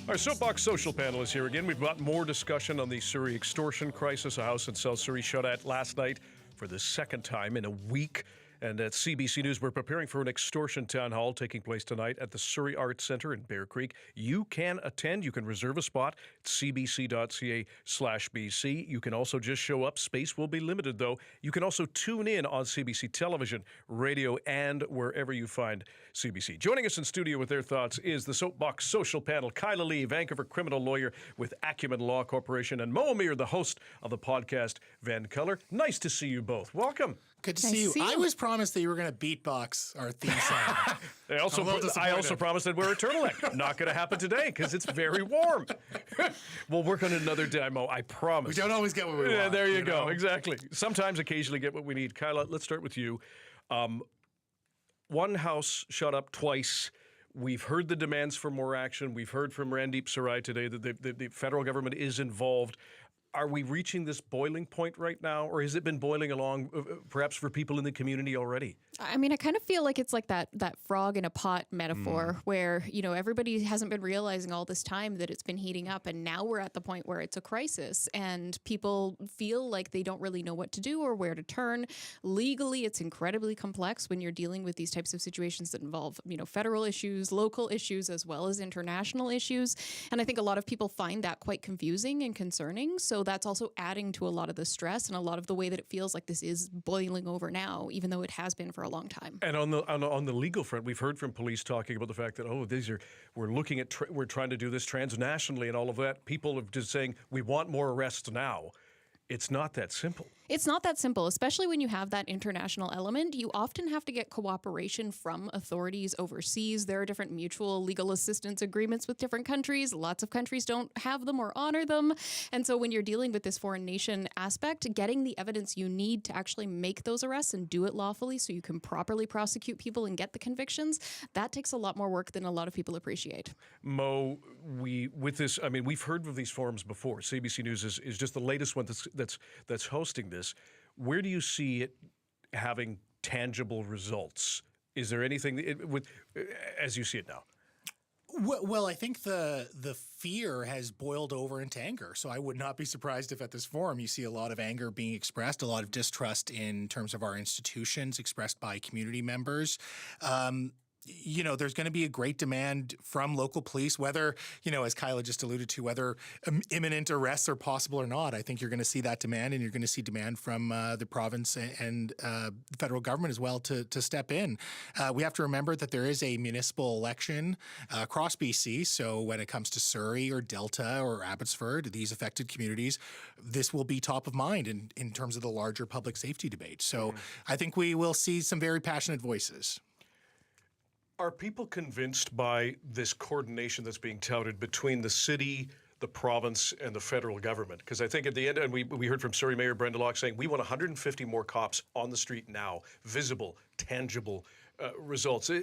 Our Soapbox Social panel is here again. We've got more discussion on the Surrey extortion crisis. A house in South Surrey shut at last night for the second time in a week. And at CBC News, we're preparing for an extortion town hall taking place tonight at the Surrey Arts Centre in Bear Creek. You can attend. You can reserve a spot at cbc.ca/BC. You can also just show up. Space will be limited, though. You can also tune in on CBC television, radio, and wherever you find CBC. Joining us in studio with their thoughts is the Soapbox Social panel. Kyla Lee, Vancouver criminal lawyer with Acumen Law Corporation, and Amir, the host of the podcast Vancouver. Nice to see you both. Welcome. Good to see you. I was promised that you were going to beatbox our theme song. I also promised that we're a turtleneck. Not going to happen today because it's very warm. We'll work on another demo, I promise. We don't always get what we want. There you go. Exactly. Sometimes, occasionally get what we need. Kyla, let's start with you. One house shut up twice. We've heard the demands for more action. We've heard from Randeep Sarai today that the federal government is involved. Are we reaching this boiling point right now, or has it been boiling along perhaps for people in the community already? I mean, I kind of feel like it's like that frog in a pot metaphor where, everybody hasn't been realizing all this time that it's been heating up, and now we're at the point where it's a crisis and people feel like they don't really know what to do or where to turn. Legally, it's incredibly complex when you're dealing with these types of situations that involve, federal issues, local issues, as well as international issues. And I think a lot of people find that quite confusing and concerning. So that's also adding to a lot of the stress and a lot of the way that it feels like this is boiling over now, even though it has been for a long time. And on the legal front, we've heard from police talking about the fact that, we're trying to do this transnationally and all of that. People are just saying, we want more arrests now. It's not that simple. It's not that simple, especially when you have that international element. You often have to get cooperation from authorities overseas. There are different mutual legal assistance agreements with different countries. Lots of countries don't have them or honor them. And so when you're dealing with this foreign nation aspect, getting the evidence you need to actually make those arrests and do it lawfully so you can properly prosecute people and get the convictions, that takes a lot more work than a lot of people appreciate. Mo, we've heard of these forums before. CBC News is just the latest one that's hosting this. Where do you see it having tangible results? Is there anything as you see it now? Well, I think the fear has boiled over into anger. So I would not be surprised if at this forum you see a lot of anger being expressed, a lot of distrust in terms of our institutions expressed by community members. There's going to be a great demand from local police, whether, as Kyla just alluded to, whether imminent arrests are possible or not. I think you're going to see that demand, and you're going to see demand from the province and the federal government as well to step in. We have to remember that there is a municipal election across BC. So when it comes to Surrey or Delta or Abbotsford, these affected communities, this will be top of mind in terms of the larger public safety debate. So I think we will see some very passionate voices. Are people convinced by this coordination that's being touted between the city, the province, and the federal government? Because I think at the end, and we heard from Surrey Mayor Brenda Locke saying, we want 150 more cops on the street now, visible, tangible results. Do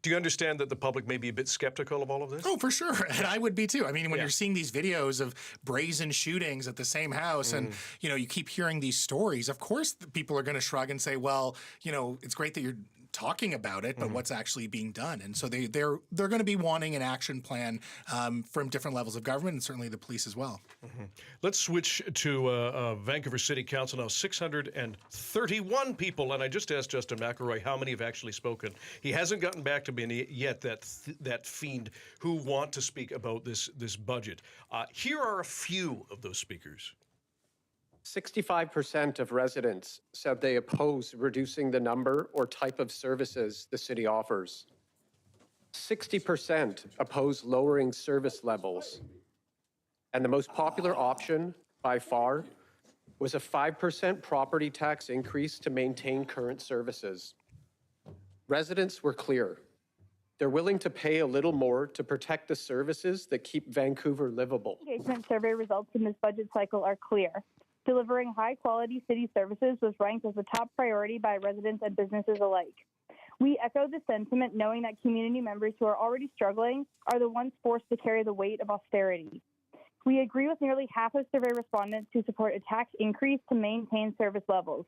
you understand that the public may be a bit skeptical of all of this? Oh, for sure. And I would be too. I mean, when you're seeing these videos of brazen shootings at the same house and, you keep hearing these stories, of course people are going to shrug and say, well, it's great that you're talking about it, but what's actually being done? And so they're going to be wanting an action plan from different levels of government and certainly the police as well. Let's switch to Vancouver City Council now. 631 people, and I just asked Justin McElroy how many have actually spoken. He hasn't gotten back to me yet, that fiend who want to speak about this budget. Here are a few of those speakers. 65% of residents said they oppose reducing the number or type of services the city offers. 60% oppose lowering service levels. And the most popular option, by far, was a 5% property tax increase to maintain current services. Residents were clear. They're willing to pay a little more to protect the services that keep Vancouver livable. Engagement survey results in this budget cycle are clear. Delivering high-quality city services was ranked as a top priority by residents and businesses alike. We echo the sentiment knowing that community members who are already struggling are the ones forced to carry the weight of austerity. We agree with nearly half of survey respondents who support a tax increase to maintain service levels.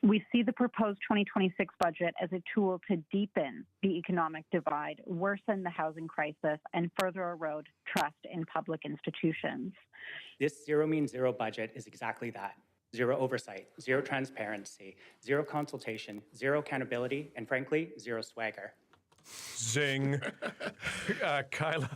We see the proposed 2026 budget as a tool to deepen the economic divide, worsen the housing crisis, and further erode trust in public institutions. This zero means zero budget is exactly that. Zero oversight, zero transparency, zero consultation, zero accountability, and frankly, zero swagger. Zing. Kyla.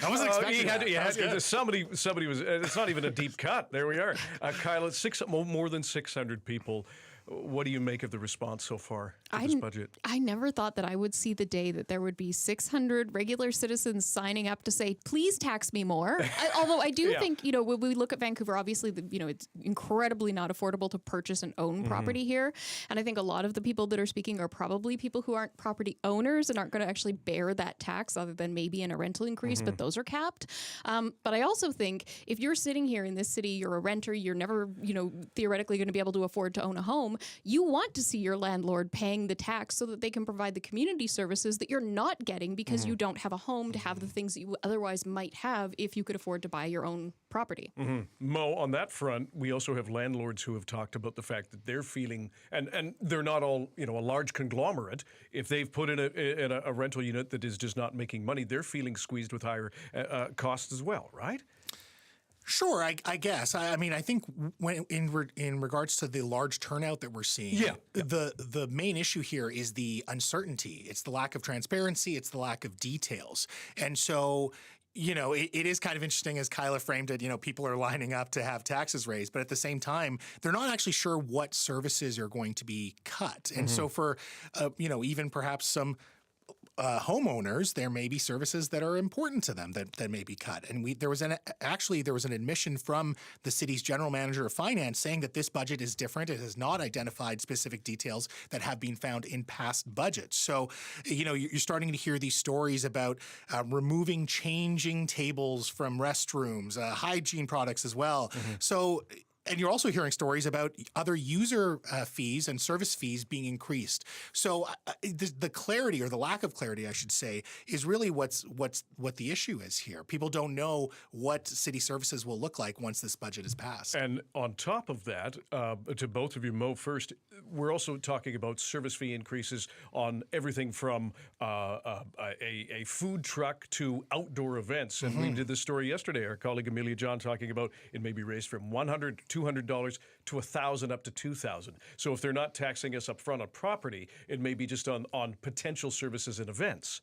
I wasn't expecting that. He That was good. somebody was, it's not even a deep cut. There we are. Kyla, more than 600 people. What do you make of the response so far to this budget? I never thought that I would see the day that there would be 600 regular citizens signing up to say, please tax me more. Although I do think, when we look at Vancouver, obviously, it's incredibly not affordable to purchase and own property here. And I think a lot of the people that are speaking are probably people who aren't property owners and aren't going to actually bear that tax other than maybe in a rental increase, but those are capped. But I also think if you're sitting here in this city, you're a renter, you're never, theoretically going to be able to afford to own a home. You want to see your landlord paying the tax so that they can provide the community services that you're not getting because you don't have a home to have the things that you otherwise might have if you could afford to buy your own property. Mo, on that front, we also have landlords who have talked about the fact that they're feeling, and they're not all, a large conglomerate. If they've put in a rental unit that is just not making money, they're feeling squeezed with higher costs as well, right? Sure, I guess. I mean, I think when in regards to the large turnout that we're seeing, the main issue here is the uncertainty. It's the lack of transparency. It's the lack of details. And so, it is kind of interesting as Kyla framed it, people are lining up to have taxes raised, but at the same time, they're not actually sure what services are going to be cut. And so for, even perhaps some homeowners, there may be services that are important to them that may be cut. And there was an admission from the city's general manager of finance saying that this budget is different. It has not identified specific details that have been found in past budgets. So, you're starting to hear these stories about removing changing tables from restrooms, hygiene products as well. So. And you're also hearing stories about other user fees and service fees being increased. So the clarity, or the lack of clarity, I should say, is really what the issue is here. People don't know what city services will look like once this budget is passed. And on top of that, to both of you, Mo, first, we're also talking about service fee increases on everything from a food truck to outdoor events. And we did this story yesterday. Our colleague Amelia John talking about it may be raised from $100 to $200 to $1,000 up to $2,000. So if they're not taxing us up front on property, it may be just on potential services and events.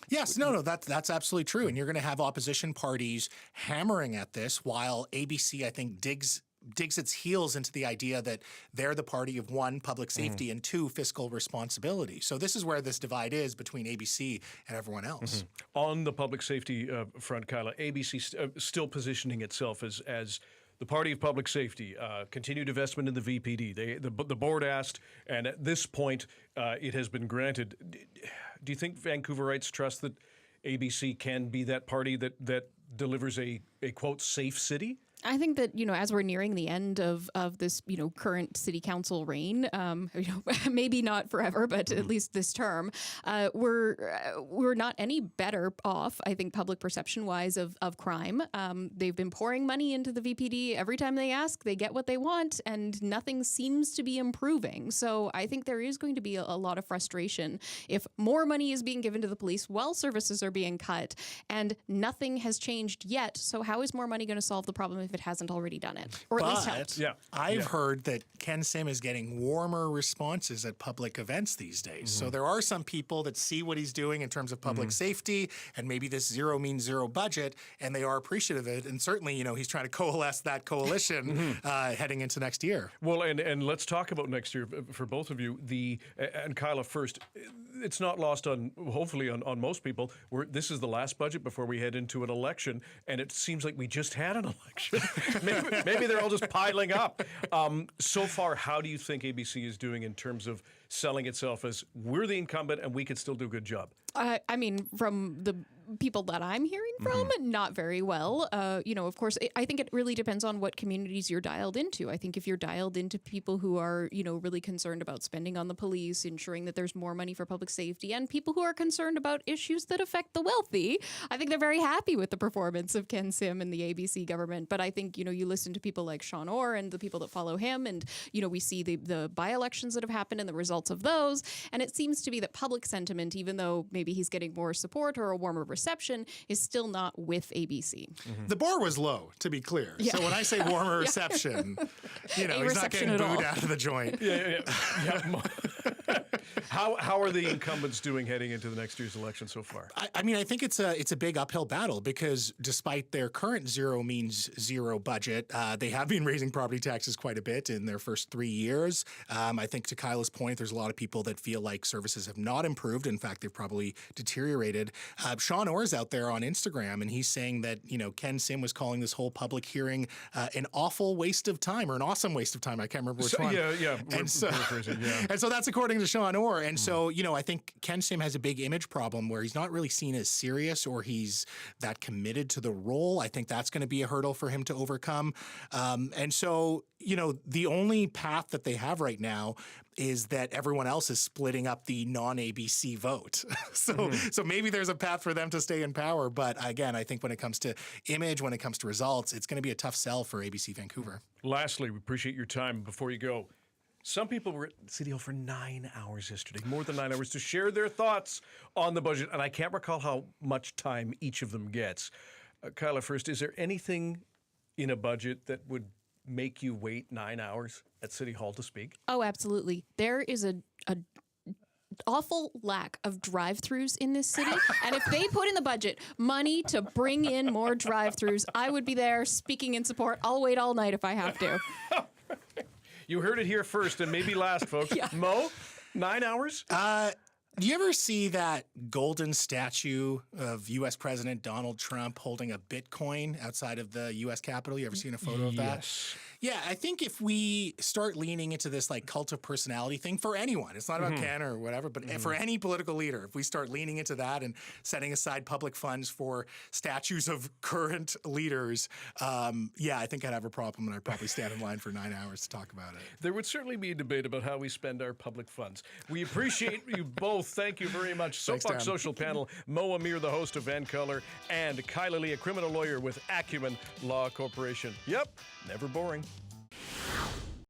Yes, no, that's absolutely true. And you're going to have opposition parties hammering at this while ABC, I think, digs its heels into the idea that they're the party of one, public safety, and two, fiscal responsibility. So this is where this divide is between ABC and everyone else. On the public safety front, Kyla, ABC still positioning itself as the party of public safety, continued investment in the VPD. The board asked, and at this point, it has been granted. Do you think Vancouverites trust that ABC can be that party that delivers a quote, safe city? I think that, as we're nearing the end of this, current city council reign, maybe not forever, but at least this term, we're not any better off, I think, public perception wise of crime. They've been pouring money into the VPD. Every time they ask, they get what they want, and nothing seems to be improving. So I think there is going to be a lot of frustration if more money is being given to the police while services are being cut and nothing has changed yet. So how is more money going to solve the problem if it hasn't already done it, or at least helped? I've heard that Ken Sim is getting warmer responses at public events these days. So there are some people that see what he's doing in terms of public safety, and maybe this zero means zero budget, and they are appreciative of it. And certainly, he's trying to coalesce that coalition heading into next year. Well, and let's talk about next year for both of you. And Kyla first. It's not lost on, hopefully, on most people. This is the last budget before we head into an election, and it seems like we just had an election. maybe they're all just piling up. So far, how do you think ABC is doing in terms of selling itself as we're the incumbent and we could still do a good job? I mean, from the people that I'm hearing from, not very well. Of course, I think it really depends on what communities you're dialed into. I think if you're dialed into people who are, really concerned about spending on the police, ensuring that there's more money for public safety, and people who are concerned about issues that affect the wealthy, I think they're very happy with the performance of Ken Sim and the ABC government. But I think, you listen to people like Sean Orr and the people that follow him, and, we see the by-elections that have happened and the results of those. And it seems to be that public sentiment, even though maybe he's getting more support or a warmer reception, is still not with ABC. The bar was low, to be clear. Yeah. So when I say warmer reception, he's not getting booed out of the joint. Yeah. How are the incumbents doing heading into the next year's election so far? I think it's a big uphill battle because despite their current zero means zero budget, they have been raising property taxes quite a bit in their first 3 years. I think to Kyla's point, there's a lot of people that feel like services have not improved. In fact, they've probably deteriorated. Sean Orr's out there on Instagram, and he's saying that, Ken Sim was calling this whole public hearing an awful waste of time or an awesome waste of time. I can't remember which one. Yeah. And so that's according to Sean Orr. And so, I think Ken Sim has a big image problem where he's not really seen as serious or he's that committed to the role. I think that's going to be a hurdle for him to overcome. And so, the only path that they have right now is that everyone else is splitting up the non-ABC vote. So maybe there's a path for them to stay in power. But again, I think when it comes to image, when it comes to results, it's going to be a tough sell for ABC Vancouver. Lastly, we appreciate your time. Before you go, some people were at City Hall for 9 hours yesterday, more than 9 hours, to share their thoughts on the budget. And I can't recall how much time each of them gets. Kyla, first, is there anything in a budget that would make you wait 9 hours at City Hall to speak? Oh, absolutely. There is a awful lack of drive-throughs in this city. And if they put in the budget money to bring in more drive-throughs, I would be there speaking in support. I'll wait all night if I have to. You heard it here first and maybe last, folks. Yeah. Mo, 9 hours? Do you ever see that golden statue of U.S. President Donald Trump holding a Bitcoin outside of the U.S. Capitol? You ever seen a photo of that? Yeah, I think if we start leaning into this cult of personality thing for anyone, it's not about Ken or whatever, but for any political leader, if we start leaning into that and setting aside public funds for statues of current leaders, I think I'd have a problem and I'd probably stand in line for 9 hours to talk about it. There would certainly be a debate about how we spend our public funds. We appreciate you both. Thank you very much. Soapbox Social panel, Mo Amir, the host of Van Color, and Kyla Lee, a criminal lawyer with Acumen Law Corporation. Yep, never boring.